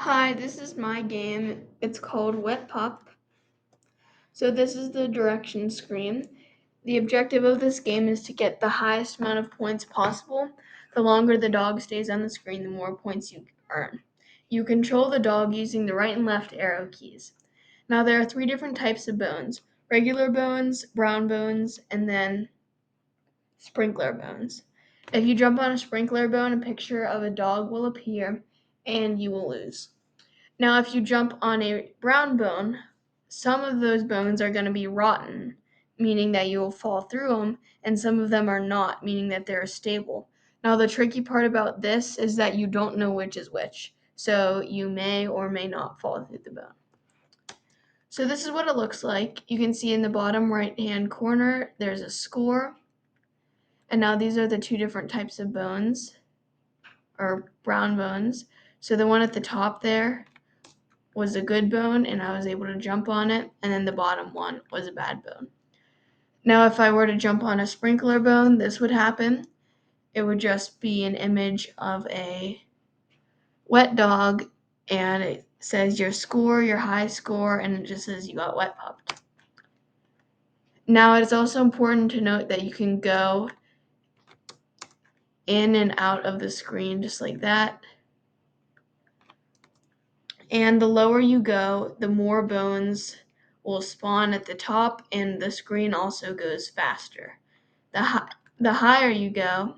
Hi, this is my game. It's called WetPup. So this is the direction screen. The objective of this game is to get the highest amount of points possible. The longer the dog stays on the screen, the more points you earn. You control the dog using the right and left arrow keys. Now there are 3 different types of bones: regular bones, brown bones, and then sprinkler bones. If you jump on a sprinkler bone, a picture of a dog will appear and you will lose. Now, if you jump on a brown bone, some of those bones are going to be rotten, meaning that you will fall through them, and some of them are not, meaning that they're stable. Now, the tricky part about this is that you don't know which is which, so you may or may not fall through the bone. So this is what it looks like. You can see in the bottom right-hand corner, there's a score. And now these are the 2 different types of bones, or brown bones. So the one at the top there was a good bone and I was able to jump on it, and then the bottom one was a bad bone. Now, if I were to jump on a sprinkler bone, this would happen. It would just be an image of a wet dog, and it says your score, your high score, and it just says you got wet pupped. Now, it is also important to note that you can go in and out of the screen just like that. And the lower you go, the more bones will spawn at the top, and the screen also goes faster. The higher you go,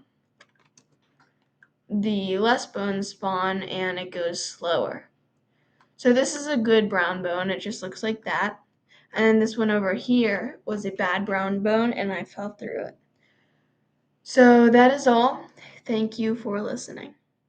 the less bones spawn, and it goes slower. So this is a good brown bone. It just looks like that. And then this one over here was a bad brown bone, and I fell through it. So that is all. Thank you for listening.